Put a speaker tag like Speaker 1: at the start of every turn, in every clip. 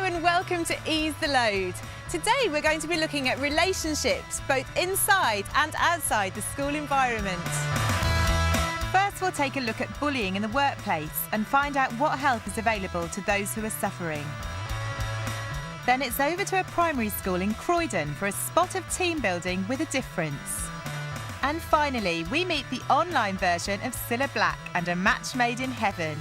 Speaker 1: and welcome to Ease the Load. Today we're going to be looking at relationships both inside and outside the school environment. First we'll take a look at bullying in the workplace and find out what help is available to those who are suffering. Then it's over to a primary school in Croydon for a spot of team building with a difference. And finally, we meet the online version of Cilla Black and A Match Made in Heaven.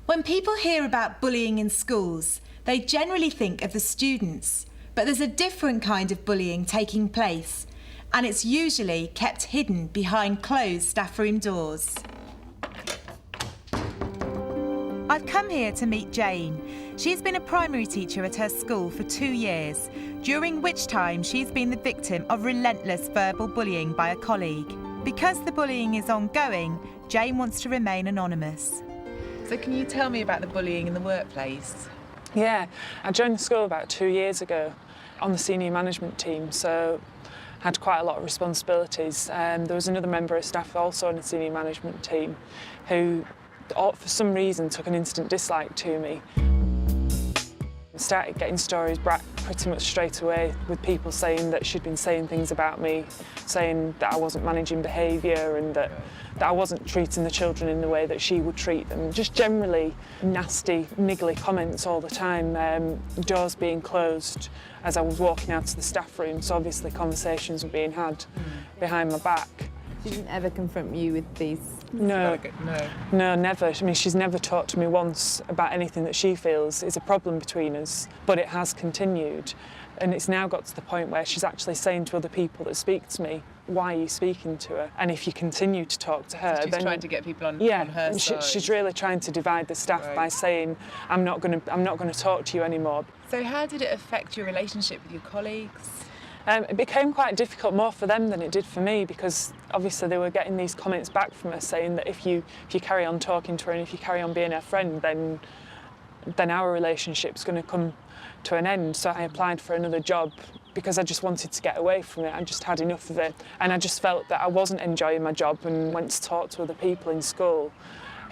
Speaker 1: When people hear about bullying in schools, they generally think of the students, but there's a different kind of bullying taking place, and it's usually kept hidden behind closed staff room doors. I've come here to meet Jane. She's been a primary teacher at her school for 2 years, during which time she's been the victim of relentless verbal bullying by a colleague. Because the bullying is ongoing, Jane wants to remain anonymous. So can you tell me about the bullying in the workplace?
Speaker 2: Yeah, I joined the school about 2 years ago on the senior management team, so I had quite a lot of responsibilities. There was another member of staff also on the senior management team who, for some reason, took an instant dislike to me. I started getting stories back pretty much straight away with people saying that she'd been saying things about me, saying that I wasn't managing behaviour and that I wasn't treating the children in the way that she would treat them. Just generally nasty, niggly comments all the time. Doors being closed as I was walking out of the staff room, so obviously conversations were being had behind my back.
Speaker 3: She didn't ever confront you with these?
Speaker 2: No, never. I mean, she's never talked to me once about anything that she feels is a problem between us, but it has continued. And it's now got to the point where she's actually saying to other people that speak to me, why are you speaking to her? And if you continue to talk to her,
Speaker 1: she's
Speaker 2: then
Speaker 1: trying to get people on her side.
Speaker 2: She's really trying to divide the staff by saying, I'm not going to talk to you anymore.
Speaker 1: So how did it affect your relationship with your colleagues?
Speaker 2: It became quite difficult, more for them than it did for me, because obviously they were getting these comments back from her saying that if you carry on talking to her and if you carry on being her friend, then our relationship's going to come to an end. So I applied for another job because I just wanted to get away from it. I just had enough of it, and I just felt that I wasn't enjoying my job, and went to talk to other people in school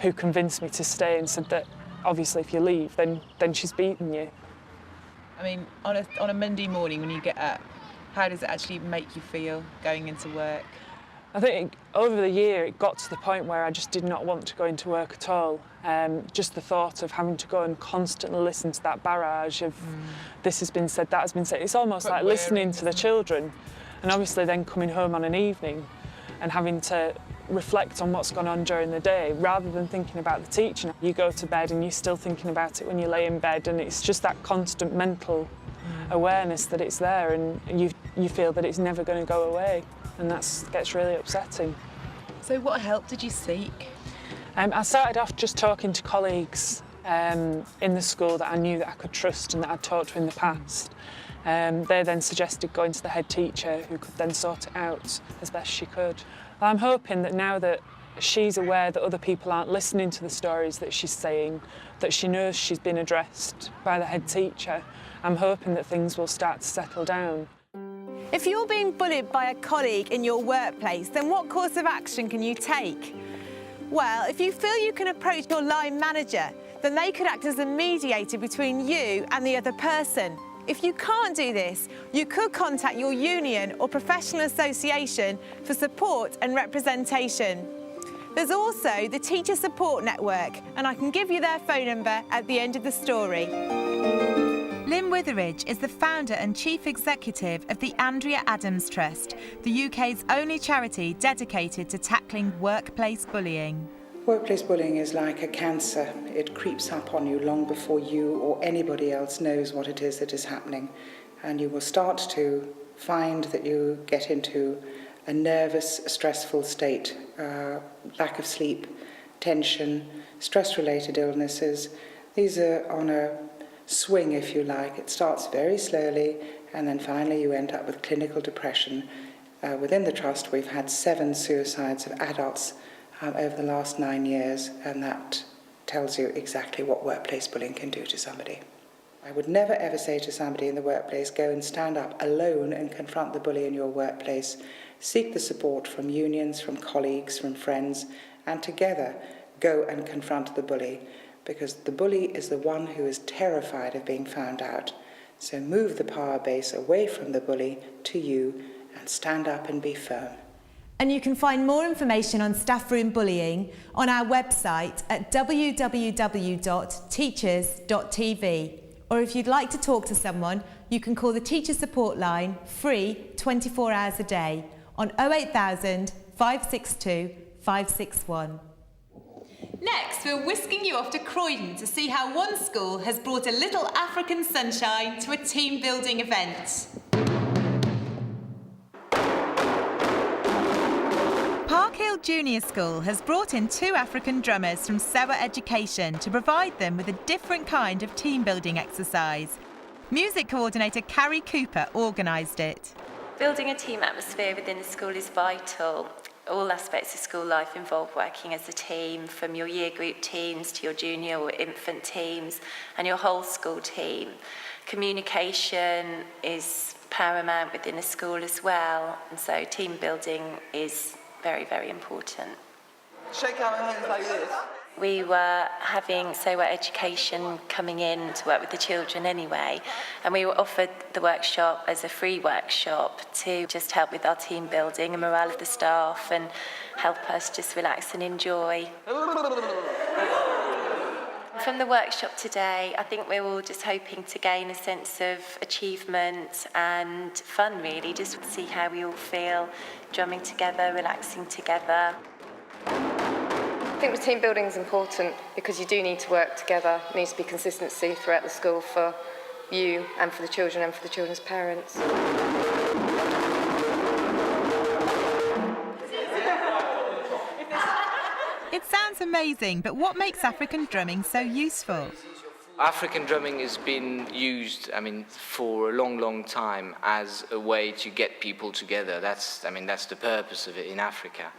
Speaker 2: who convinced me to stay and said that obviously if you leave then she's beaten you.
Speaker 1: I mean, on a Monday morning when you get up, how does it actually make you feel going into work?
Speaker 2: I think over the year it got to the point where I just did not want to go into work at all. Just the thought of having to go and constantly listen to that barrage of this has been said, that has been said. It's almost like listening to the children, and obviously then coming home on an evening and having to reflect on what's gone on during the day rather than thinking about the teaching. You go to bed and you're still thinking about it when you lay in bed, and it's just that constant mental awareness that it's there, and you feel that it's never going to go away, and that gets really upsetting.
Speaker 1: So what help did you seek?
Speaker 2: I started off just talking to colleagues in the school that I knew that I could trust and that I'd talked to in the past. They then suggested going to the head teacher, who could then sort it out as best she could. I'm hoping that now that she's aware that other people aren't listening to the stories that she's saying, that she knows she's been addressed by the head teacher, I'm hoping that things will start to settle down.
Speaker 1: If you're being bullied by a colleague in your workplace, then what course of action can you take? Well, if you feel you can approach your line manager, then they could act as a mediator between you and the other person. If you can't do this, you could contact your union or professional association for support and representation. There's also the Teacher Support Network, and I can give you their phone number at the end of the story. Lynn Witheridge is the founder and chief executive of the Andrea Adams Trust, the UK's only charity dedicated to tackling workplace bullying.
Speaker 4: Workplace bullying is like a cancer. It creeps up on you long before you or anybody else knows what it is that is happening. And you will start to find that you get into a nervous, stressful state, lack of sleep, tension, stress-related illnesses. These are on a swing, if you like. It starts very slowly, and then finally you end up with clinical depression. Within the Trust, we've had 7 suicides of adults over the last 9 years, and that tells you exactly what workplace bullying can do to somebody. I would never ever say to somebody in the workplace, go and stand up alone and confront the bully in your workplace. Seek the support from unions, from colleagues, from friends, and together go and confront the bully, because the bully is the one who is terrified of being found out. So move the power base away from the bully to you and stand up and be firm.
Speaker 1: And you can find more information on staff room bullying on our website at www.teachers.tv. Or if you'd like to talk to someone, you can call the Teacher Support Line free 24 hours a day on 08000 562 561. Next, we're whisking you off to Croydon to see how one school has brought a little African sunshine to a team-building event. Park Hill Junior School has brought in 2 African drummers from Sewa Education to provide them with a different kind of team-building exercise. Music coordinator Carrie Cooper organised it.
Speaker 5: Building a team atmosphere within the school is vital. All aspects of school life involve working as a team, from your year group teams to your junior or infant teams and your whole school team. Communication is paramount within a school as well, and so team building is very, very important.
Speaker 6: Shake our hands like this.
Speaker 5: We were having C0483011 Education coming in to work with the children anyway, and we were offered the workshop as a free workshop to just help with our team building and morale of the staff and help us just relax and enjoy. From the workshop today, I think we're all just hoping to gain a sense of achievement and fun, really, just to see how we all feel drumming together, relaxing together.
Speaker 7: I think the team building is important because you do need to work together. There needs to be consistency throughout the school for you and for the children and for the children's parents.
Speaker 1: It sounds amazing, but what makes African drumming so useful?
Speaker 8: African drumming has been used, for a long, long time as a way to get people together. That's the purpose of it in Africa.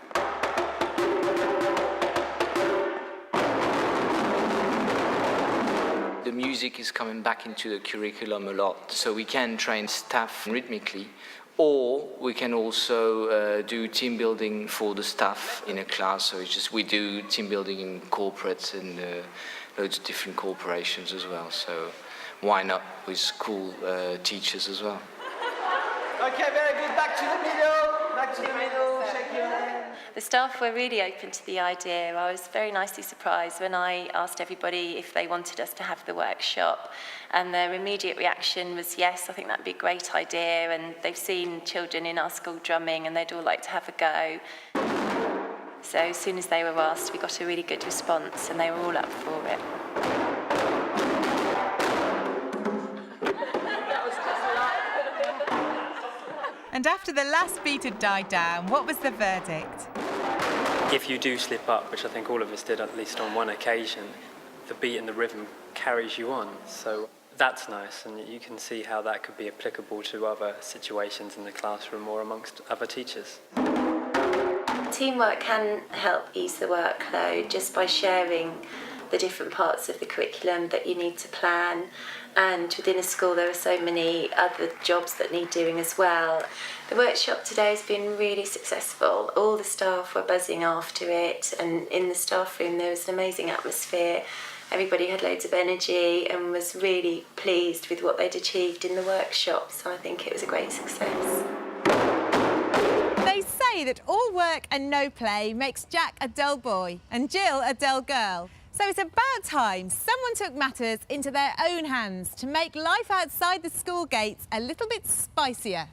Speaker 8: The music is coming back into the curriculum a lot, so we can train staff rhythmically, or we can also do team building for the staff in a class. So it's just we do team building in corporates and loads of different corporations as well. So why not with school teachers as well?
Speaker 6: Okay, very good. Back to the middle. Back to the middle. Shake your hand.
Speaker 5: The staff were really open to the idea. I was very nicely surprised when I asked everybody if they wanted us to have the workshop, and their immediate reaction was yes, I think that'd be a great idea, and they've seen children in our school drumming and they'd all like to have a go. So as soon as they were asked, we got a really good response and they were all up for it.
Speaker 1: And after the last beat had died down, what was the verdict?
Speaker 9: If you do slip up, which I think all of us did at least on one occasion, the beat and the rhythm carries you on. So that's nice, and you can see how that could be applicable to other situations in the classroom or amongst other teachers.
Speaker 5: Teamwork can help ease the workload just by sharing the different parts of the curriculum that you need to plan. And within a school there are so many other jobs that need doing as well. The workshop today has been really successful. All the staff were buzzing after it, and in the staff room there was an amazing atmosphere. Everybody had loads of energy and was really pleased with what they'd achieved in the workshop, so I think it was a great success.
Speaker 1: They say that all work and no play makes Jack a dull boy and Jill a dull girl. So it's about time someone took matters into their own hands to make life outside the school gates a little bit spicier.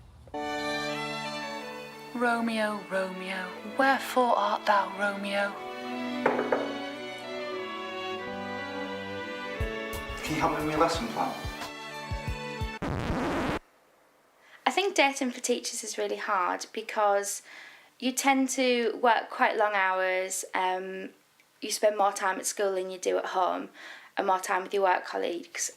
Speaker 10: Romeo, Romeo, wherefore art thou, Romeo?
Speaker 6: Can you help me with my lesson plan?
Speaker 11: I think dating for teachers is really hard because you tend to work quite long hours. You spend more time at school than you do at home and more time with your work colleagues.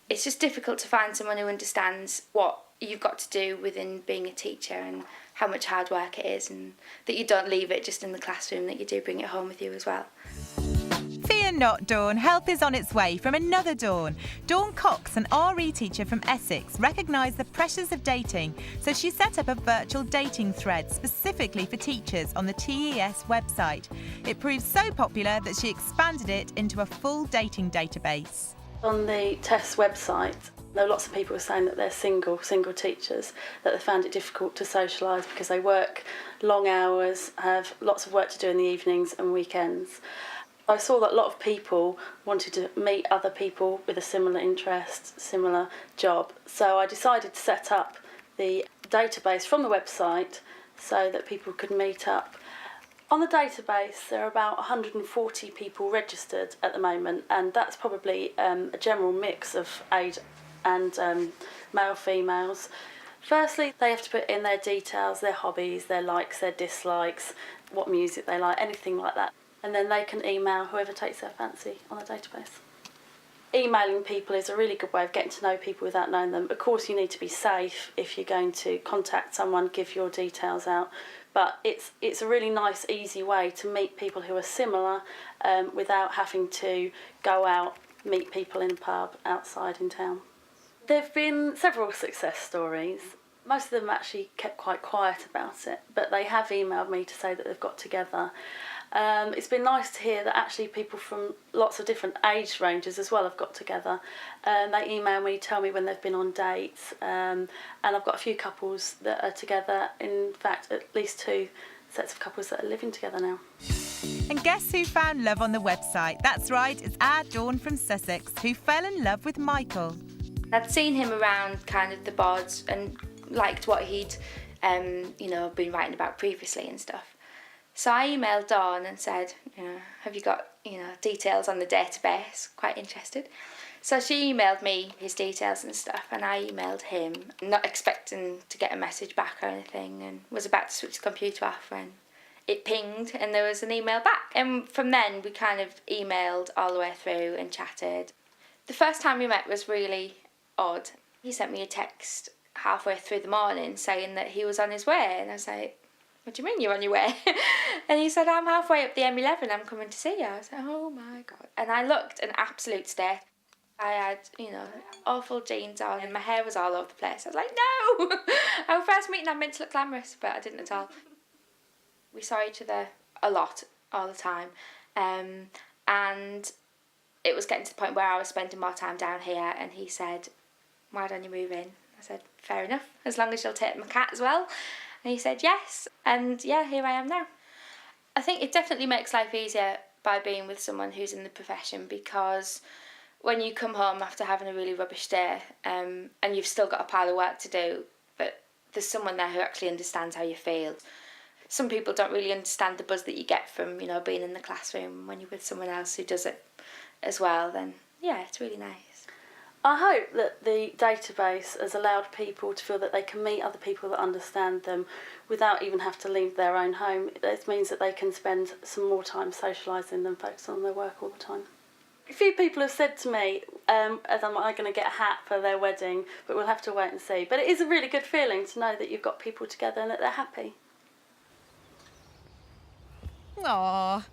Speaker 11: It's just difficult to find someone who understands what you've got to do within being a teacher and how much hard work it is, and that you don't leave it just in the classroom, that you do bring it home with you as well.
Speaker 1: Fear not, Dawn. Help is on its way from another Dawn. Dawn Cox, an RE teacher from Essex, recognised the pressures of dating, so she set up a virtual dating thread specifically for teachers on the TES website. It proved so popular that she expanded it into a full dating database.
Speaker 12: On the TES website, there were lots of people saying that they're single teachers, that they found it difficult to socialise because they work long hours, have lots of work to do in the evenings and weekends. I saw that a lot of people wanted to meet other people with a similar interest, similar job. So I decided to set up the database from the website so that people could meet up. On the database, there are about 140 people registered at the moment, and that's probably a general mix of age and male, females. Firstly, they have to put in their details, their hobbies, their likes, their dislikes, what music they like, anything like that. And then they can email whoever takes their fancy on the database. Emailing people is a really good way of getting to know people without knowing them. Of course, you need to be safe if you're going to contact someone, give your details out. But it's a really nice, easy way to meet people who are similar without having to go out, meet people in a pub outside in town. There have been several success stories. Most of them actually kept quite quiet about it, but they have emailed me to say that they've got together. It's been nice to hear that actually people from lots of different age ranges as well have got together. They email me, tell me when they've been on dates, and I've got a few couples that are together. In fact, at least 2 sets of couples that are living together now.
Speaker 1: And guess who found love on the website? That's right, it's our Dawn from Sussex, who fell in love with Michael.
Speaker 11: I'd seen him around kind of the boards and liked what he'd, been writing about previously and stuff. So I emailed Dawn and said, have you got, details on the database? Quite interested. So she emailed me his details and stuff, and I emailed him, not expecting to get a message back or anything, and was about to switch the computer off when it pinged and there was an email back. And from then we kind of emailed all the way through and chatted. The first time we met was really odd. He sent me a text halfway through the morning saying that he was on his way, and I was like, what do you mean you're on your way? And he said, I'm halfway up the M11, I'm coming to see you. I was like, oh my God. And I looked an absolute state. I had, awful jeans on and my hair was all over the place. I was like, no! Our first meeting I meant to look glamorous, but I didn't at all. We saw each other a lot, all the time. And it was getting to the point where I was spending more time down here, and he said, why don't you move in? I said, fair enough, as long as you'll take my cat as well. And he said yes, and yeah, here I am now. I think it definitely makes life easier by being with someone who's in the profession, because when you come home after having a really rubbish day and you've still got a pile of work to do, but there's someone there who actually understands how you feel. Some people don't really understand the buzz that you get from, being in the classroom. When you're with someone else who does it as well, then yeah, it's really nice.
Speaker 12: I hope that the database has allowed people to feel that they can meet other people that understand them without even having to leave their own home. It means that they can spend some more time socialising than focusing on their work all the time. A few people have said to me, am I going to get a hat for their wedding, but we'll have to wait and see. But it is a really good feeling to know that you've got people together and that they're happy.
Speaker 1: Aww.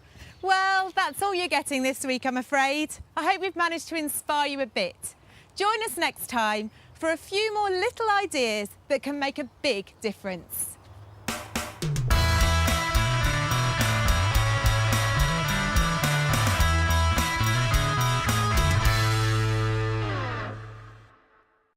Speaker 1: Well, that's all you're getting this week, I'm afraid. I hope we've managed to inspire you a bit. Join us next time for a few more little ideas that can make a big difference.